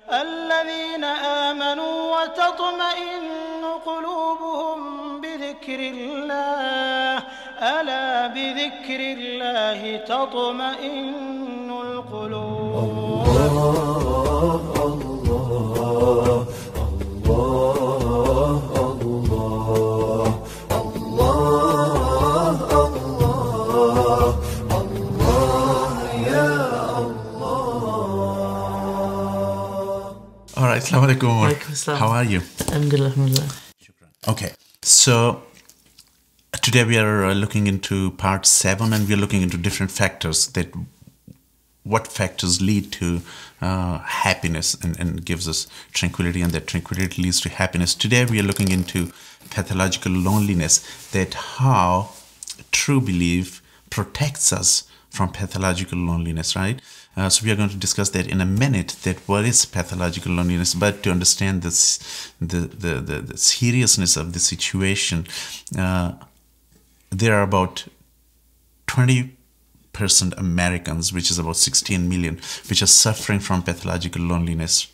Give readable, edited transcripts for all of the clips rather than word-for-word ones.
الذين آمنوا وتطمئن قلوبهم بذكر الله ألا بذكر الله تطمئن القلوب. All right, Assalamu alaikum. How are you? Alhamdulillah. Okay, so today we are looking into part 7, and we are looking into different factors, that what factors lead to happiness and gives us tranquility, and that tranquility leads to happiness. Today we are looking into pathological loneliness, that how true belief protects us from pathological loneliness, right? So we are going to discuss that in a minute, that what is pathological loneliness. But to understand this, the seriousness of the situation, there are about 20% Americans, which is about 16 million, which are suffering from pathological loneliness.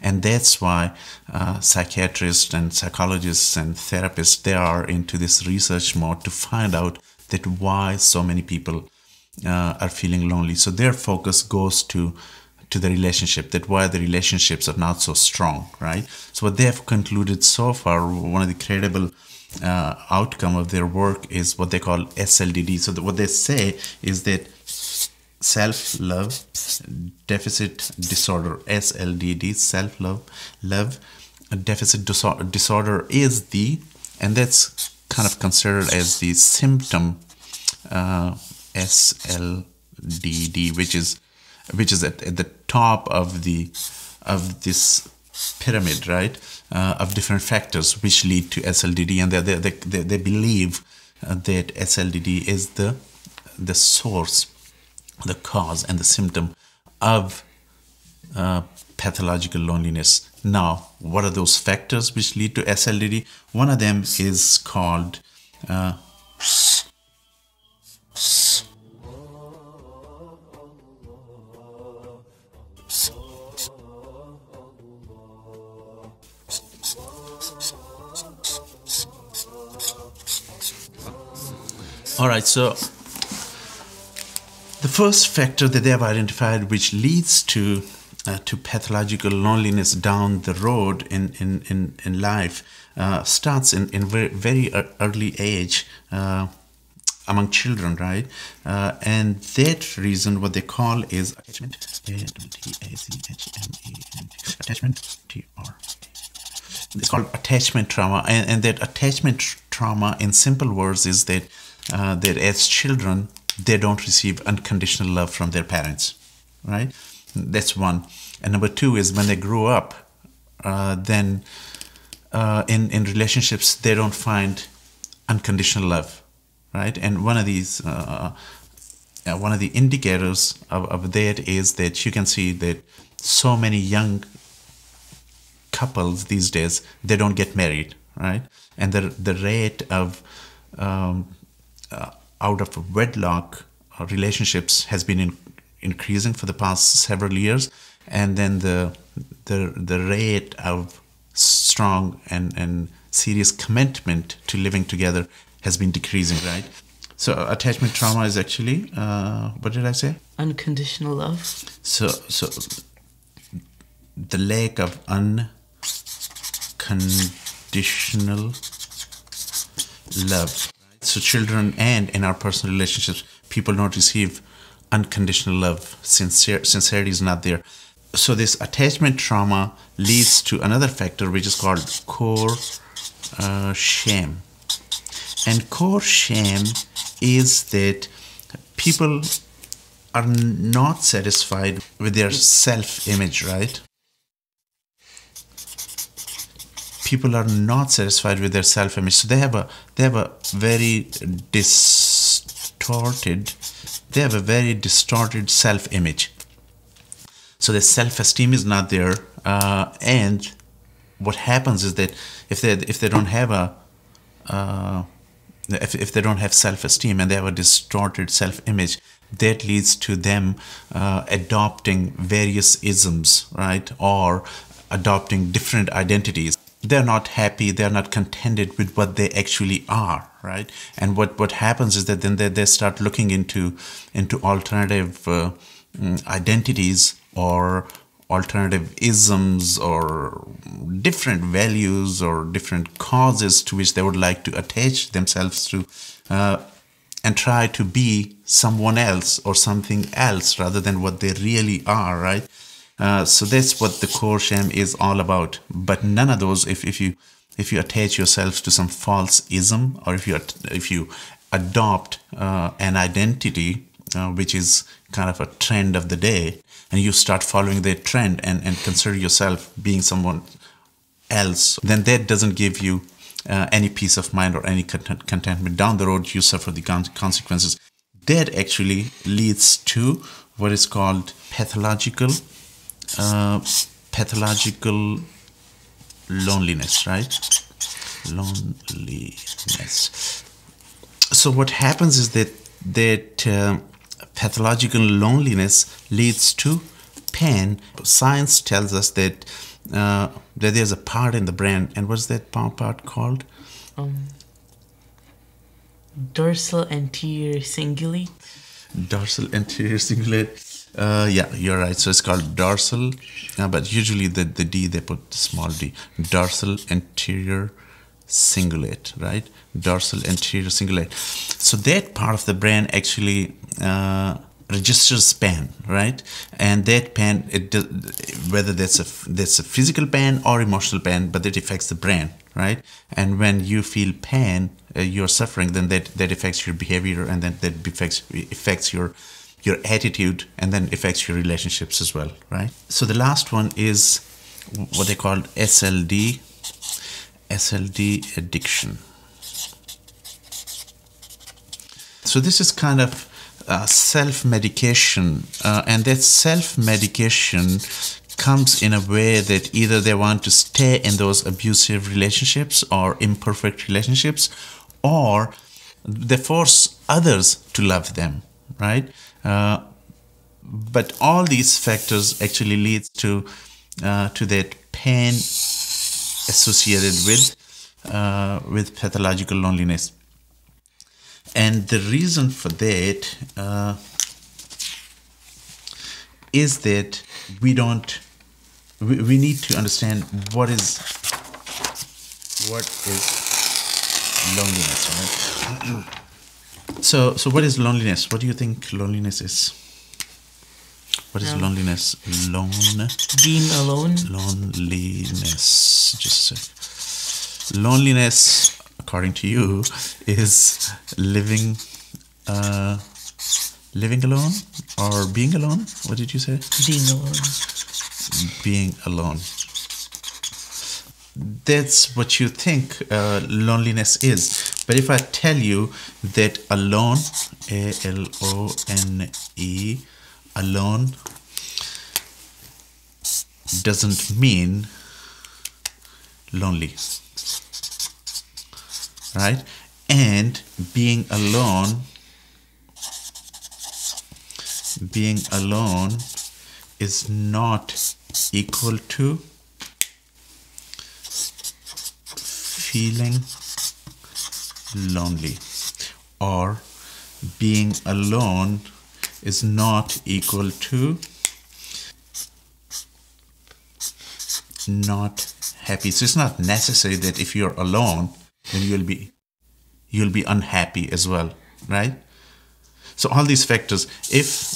And that's why psychiatrists and psychologists and therapists, they are into this research mode to find out that why so many people are feeling lonely. So their focus goes to the relationship, that why the relationships are not so strong, right? So what they have concluded so far, one of the credible outcome of their work is what they call SLDD. So what they say is that self-love deficit disorder, SLDD, self-love deficit disorder is the, and that's kind of considered as the symptom, SLDD, which is at the top of this pyramid, right? Of different factors which lead to SLDD, and they believe that SLDD is the source, the cause, and the symptom of pathological loneliness. Now, what are those factors which lead to SLDD? One of them is called all right, so the first factor that they have identified which leads to pathological loneliness down the road in life starts in very early age among children, right? And that reason, what they call is attachment, attachment, it's called attachment trauma. And that attachment trauma, in simple words, is that as children, they don't receive unconditional love from their parents, right? That's one. And number two is when they grow up, then in relationships, they don't find unconditional love, right? And one of these, one of the indicators of that is that you can see that so many young couples these days, they don't get married, right? And the rate of out of wedlock relationships has been increasing for the past several years, and then the rate of strong and serious commitment to living together has been decreasing, right? So attachment trauma is actually what did I say? Unconditional love. So the lack of unconditional love. So children and in our personal relationships, people don't receive unconditional love. Sincerity is not there. So this attachment trauma leads to another factor which is called core shame. And core shame is that people are not satisfied with their self-image, right? People are not satisfied with their self-image, so they have a very distorted self-image. So the self-esteem is not there, and what happens is that if they don't have if they don't have self-esteem and they have a distorted self-image, that leads to them adopting various isms, right? Or adopting different identities. They're not happy, they're not contented with what they actually are, right? And what happens is that then they start looking into alternative identities or alternative isms or different values or different causes to which they would like to attach themselves to, and try to be someone else or something else rather than what they really are, right? So that's what the core shame is all about. But none of those, if you attach yourself to some false ism, or if you adopt an identity which is kind of a trend of the day, and you start following that trend and consider yourself being someone else, then that doesn't give you any peace of mind or any contentment. Down the road, you suffer the consequences. That actually leads to what is called pathological loneliness, right? Loneliness. So what happens is that pathological loneliness leads to pain. Science tells us that there's a part in the brain, and what's that part called? Dorsal anterior cingulate. Dorsal anterior cingulate. Yeah, you're right. So it's called dorsal, but usually the D, they put small d. Dorsal anterior cingulate, right? Dorsal anterior cingulate. So that part of the brain actually registers pain, right? And that pain, whether that's a physical pain or emotional pain, but it affects the brain, right? And when you feel pain, you're suffering, then that affects your behavior, and then that affects your attitude, and then affects your relationships as well, right? So the last one is what they call SLD addiction. So this is kind of self-medication, and that self-medication comes in a way that either they want to stay in those abusive relationships or imperfect relationships, or they force others to love them, right? But all these factors actually leads to that pain associated with pathological loneliness. And the reason for that is that we need to understand what is loneliness, right? So what is loneliness? What do you think loneliness is? What is loneliness? Being alone. Loneliness. Just a sec. Loneliness, according to you, is living alone or being alone? What did you say? Being alone. Being alone. That's what you think loneliness is. But if I tell you that alone, A-L-O-N-E, alone doesn't mean lonely, right? And being alone is not equal to feeling lonely, or being alone is not equal to not happy. So it's not necessary that if you're alone, then you'll be unhappy as well, right? So all these factors, if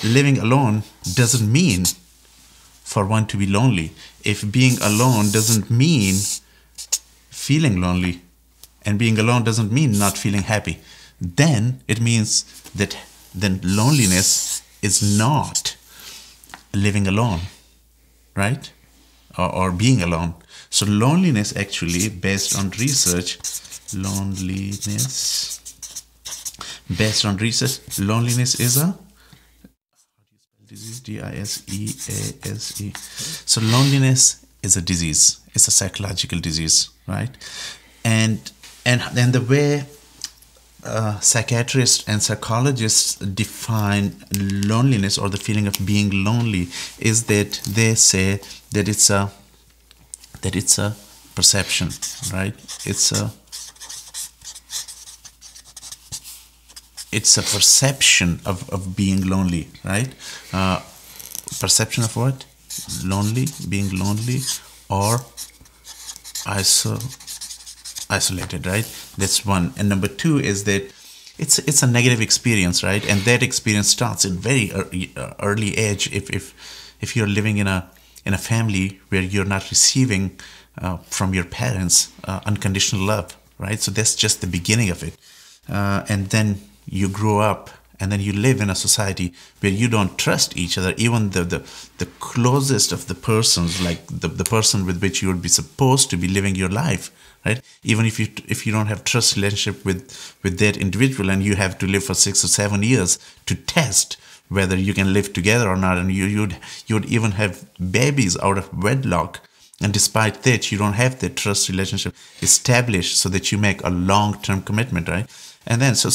living alone doesn't mean for one to be lonely, if being alone doesn't mean feeling lonely, and being alone doesn't mean not feeling happy, then it means that then loneliness is not living alone, right? Or being alone. So loneliness actually, based on research, loneliness is a disease, D-I-S-E-A-S-E. So loneliness is a disease. It's a psychological disease, right? And then the way psychiatrists and psychologists define loneliness or the feeling of being lonely is that they say that it's a perception, right? It's a perception of being lonely, right? Perception of what? Lonely, being lonely, or isolated, right? That's one. And number two is that it's a negative experience, right? And that experience starts in very early age. If you're living in a family where you're not receiving from your parents unconditional love, right? So that's just the beginning of it. And then you grow up, and then you live in a society where you don't trust each other, even the closest of the persons, like the person with which you would be supposed to be living your life, right? Even if you don't have trust relationship with that individual, and you have to live for 6 or 7 years to test whether you can live together or not, and you'd even have babies out of wedlock, and despite that you don't have that trust relationship established so that you make a long-term commitment, right? And then so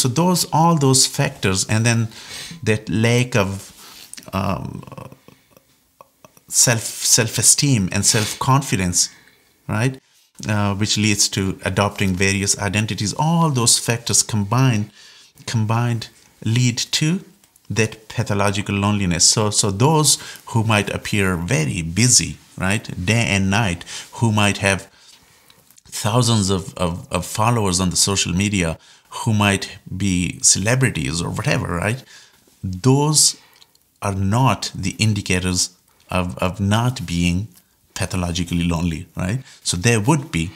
all those factors, and then that lack of self-esteem and self-confidence, right? Which leads to adopting various identities. All those factors combined lead to that pathological loneliness. So those who might appear very busy, right, day and night, who might have thousands of followers on the social media, who might be celebrities or whatever, right? Those are not the indicators of not being pathologically lonely, right? So they would be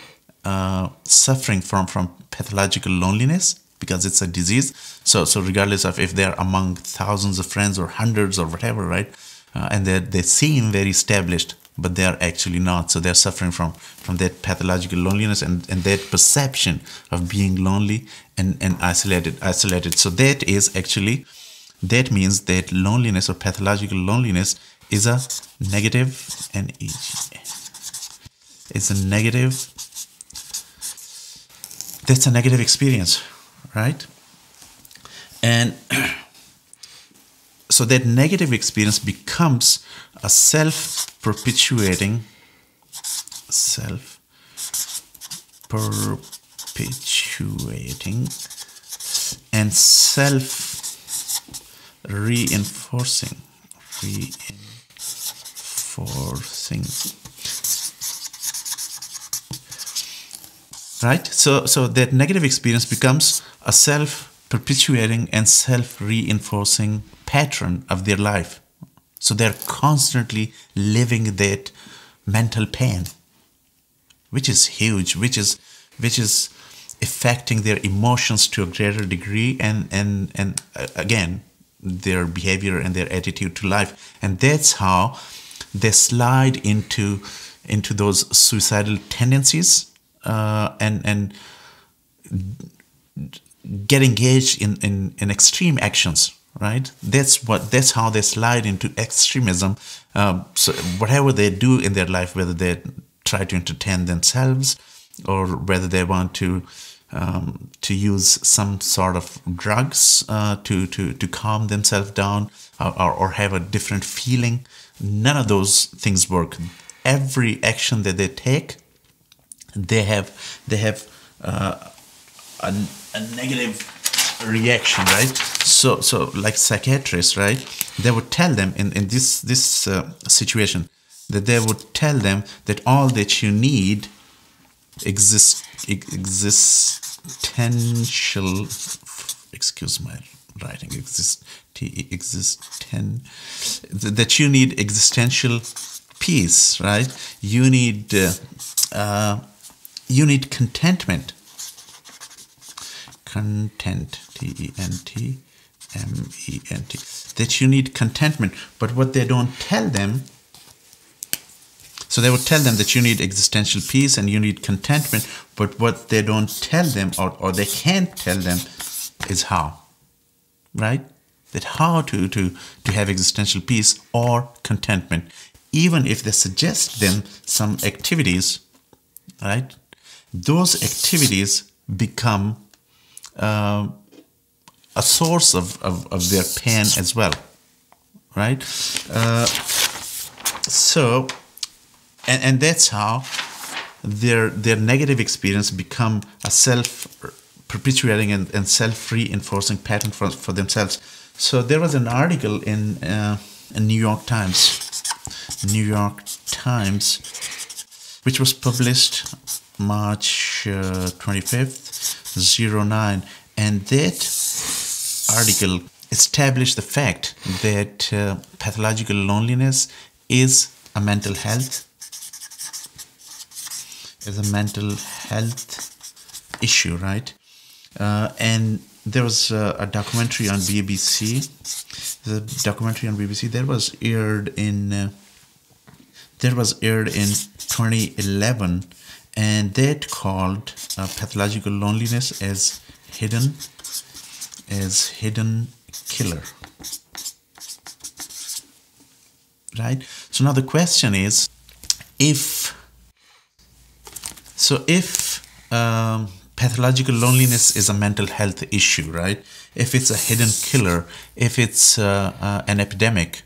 suffering from pathological loneliness because it's a disease. So regardless of if they're among thousands of friends or hundreds or whatever, right? And they seem very established, but they are actually not. So they're suffering from that pathological loneliness and that perception of being lonely and isolated. So that means that loneliness or pathological loneliness is a negative, that's a negative experience, right? And so that negative experience becomes a self-perpetuating and self-reinforcing. Right? So that negative experience becomes a self-perpetuating and self-reinforcing pattern of their life. So they're constantly living that mental pain, which is huge, which is affecting their emotions to a greater degree, and again, their behavior and their attitude to life. And that's how they slide into those suicidal tendencies and get engaged in extreme actions, right? That's how they slide into extremism. So whatever they do in their life, whether they try to entertain themselves or whether they want to use some sort of drugs to calm themselves down or have a different feeling, none of those things work. Every action that they take, they have a negative reaction, right? So like psychiatrists, right? They would tell them in this situation that they would tell them that all that you need existential, excuse my writing, that you need existential peace, right? You need contentment. Content, T-E-N-T-M-E-N-T. That you need contentment. But what they don't tell them, so they would tell them that you need existential peace and you need contentment, but what they don't tell them or they can't tell them is how, right? That how to have existential peace or contentment. Even if they suggest them some activities, right? Those activities become a source of their pain as well, right? So, and that's how their negative experience become a self-perpetuating and self-reinforcing pattern for themselves. So there was an article in New York Times, which was published March 25th, 09, and that article established the fact that pathological loneliness is a mental health issue, right? And there was a documentary on BBC. The documentary on BBC that was aired in 2011, and that called pathological loneliness as hidden killer. Right? So now the question is, if pathological loneliness is a mental health issue, right? If it's a hidden killer, if it's an epidemic,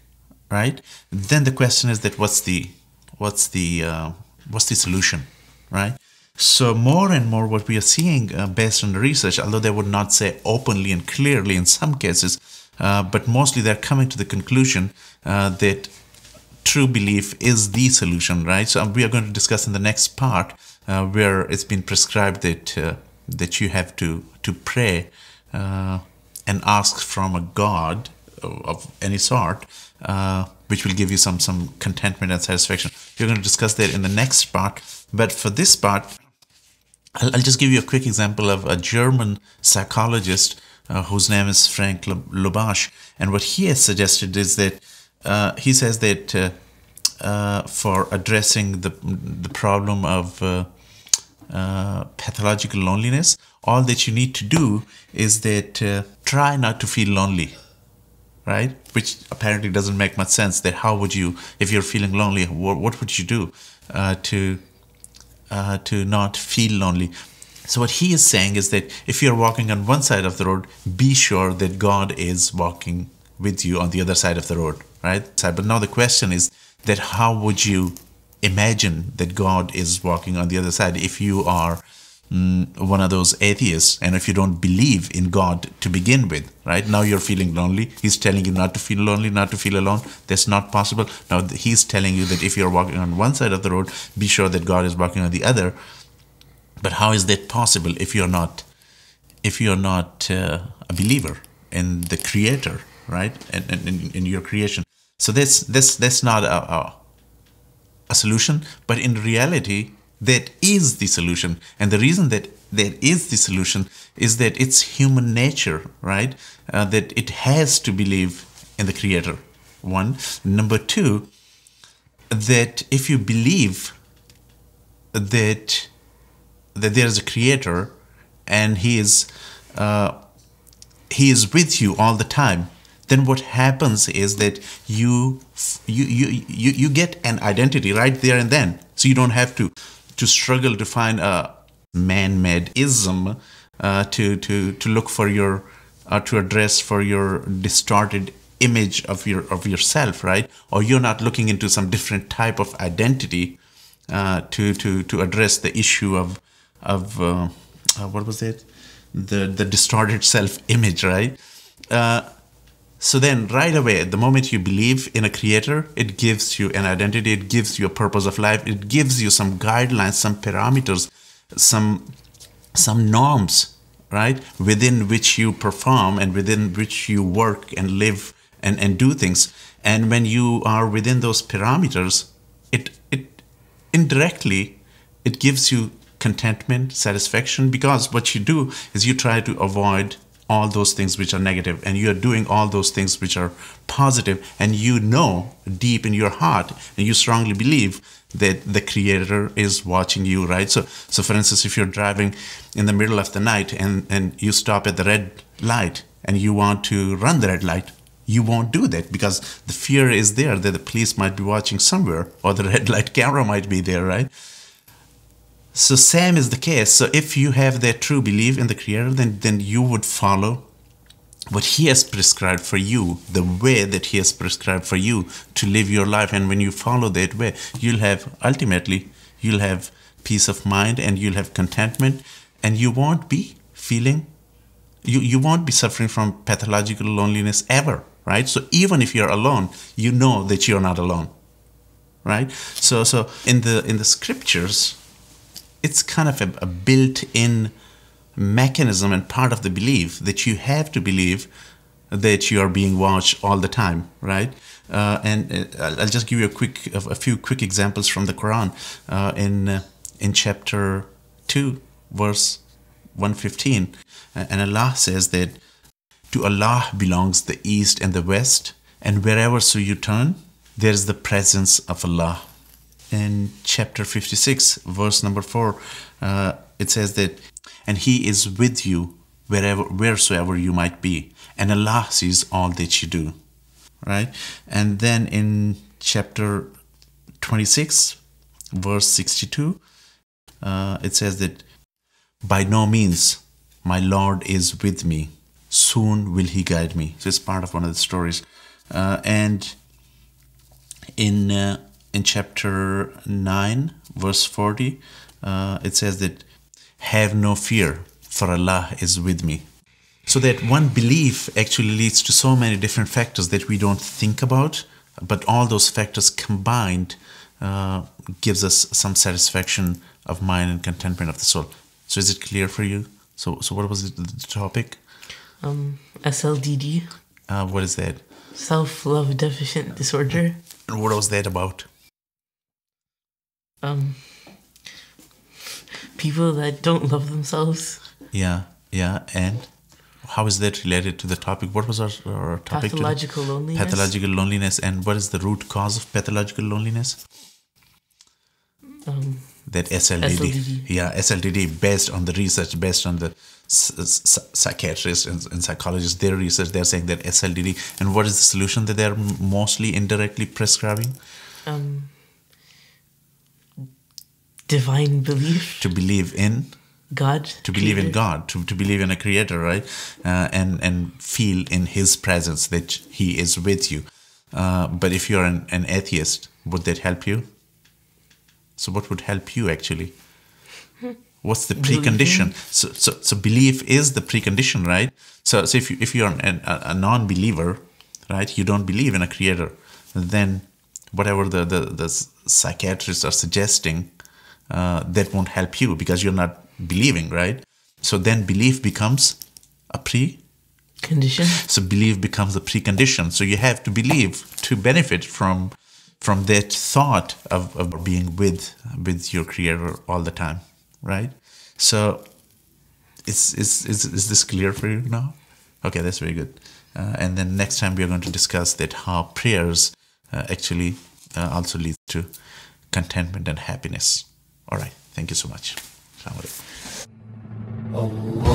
right? Then the question is that what's the solution, right? So more and more what we are seeing based on the research, although they would not say openly and clearly in some cases, but mostly they're coming to the conclusion that true belief is the solution, right? So we are going to discuss in the next part where it's been prescribed that you have to pray and ask from a God of any sort, which will give you some contentment and satisfaction. We're going to discuss that in the next part. But for this part, I'll just give you a quick example of a German psychologist whose name is Frank Lobash. And what he has suggested is that he says that for addressing the problem of pathological loneliness, all that you need to do is that try not to feel lonely, right? Which apparently doesn't make much sense. That how would you, if you're feeling lonely, what would you do to not feel lonely? So what he is saying is that if you're walking on one side of the road, be sure that God is walking with you on the other side of the road, right? But now the question is that how would you imagine that God is walking on the other side if you are one of those atheists and if you don't believe in God to begin with, right? Now you're feeling lonely. He's telling you not to feel lonely, not to feel alone. That's not possible. Now he's telling you that if you're walking on one side of the road, be sure that God is walking on the other. But how is that possible if you're not a believer in the Creator, right? And in your creation. So that's not a solution, but in reality, that is the solution. And the reason that is the solution is that it's human nature, right? That it has to believe in the Creator, one. Number two, that if you believe that there is a Creator and He is with you all the time, then what happens is that you get an identity right there and then. So you don't have to struggle to find a man-made ism to look for your to address for your distorted image of yourself, right? Or you're not looking into some different type of identity to address the issue of what was it? The distorted self-image, right? So then right away, the moment you believe in a Creator, it gives you an identity, it gives you a purpose of life, it gives you some guidelines, some parameters, some norms, right? Within which you perform and within which you work and live and do things. And when you are within those parameters, it indirectly, it gives you contentment, satisfaction, because what you do is you try to avoid all those things which are negative, and you are doing all those things which are positive, and you know deep in your heart and you strongly believe that the Creator is watching you, right? So for instance, if you're driving in the middle of the night and you stop at the red light and you want to run the red light, you won't do that because the fear is there that the police might be watching somewhere or the red light camera might be there, right? So same is the case. So if you have that true belief in the Creator, then you would follow what He has prescribed for you, the way that He has prescribed for you to live your life. And when you follow that way, ultimately you'll have peace of mind, and you'll have contentment, and you won't be feeling, you won't be suffering from pathological loneliness ever, right? So even if you're alone, you know that you're not alone, right? So in the scriptures, it's kind of a built-in mechanism and part of the belief that you have to believe that you are being watched all the time, right? And I'll just give you a few quick examples from the Quran. In chapter 2, verse 115, and Allah says that to Allah belongs the east and the west, and wherever so you turn, there is the presence of Allah. In chapter 56, verse number 4, it says that, and He is with you wheresoever you might be, and Allah sees all that you do, right? And then in chapter 26, verse 62, it says that, by no means my Lord is with me, soon will He guide me. So it's part of one of the stories. And in chapter 9, verse 40, it says that, have no fear, for Allah is with me. So that one belief actually leads to so many different factors that we don't think about, but all those factors combined gives us some satisfaction of mind and contentment of the soul. So is it clear for you? So what was the topic? SLDD. What is that? Self-love deficit disorder. And what was that about? People that don't love themselves. Yeah, and how is that related to the topic? What was our topic? Pathological loneliness. Pathological loneliness, and what is the root cause of pathological loneliness? That SLDD. Yeah, SLDD, based on the research, based on the psychiatrists and psychologists, their research, they're saying that SLDD. And what is the solution that they're mostly indirectly prescribing? Divine belief. To believe in God. To believe in God, to believe in a creator, right? And feel in His presence that He is with you. But if you're an atheist, would that help you? So what would help you actually? What's the precondition? So belief is the precondition, right? So if you're a non-believer, right, you don't believe in a creator, then whatever the psychiatrists are suggesting, that won't help you because you're not believing, right? So then belief becomes a condition. So belief becomes a precondition. So you have to believe to benefit from that thought of being with your creator all the time, right? So is this clear for you now? Okay, that's very good. And then next time we are going to discuss that how prayers actually also lead to contentment and happiness. All right, thank you so much. Assalamu alaikum.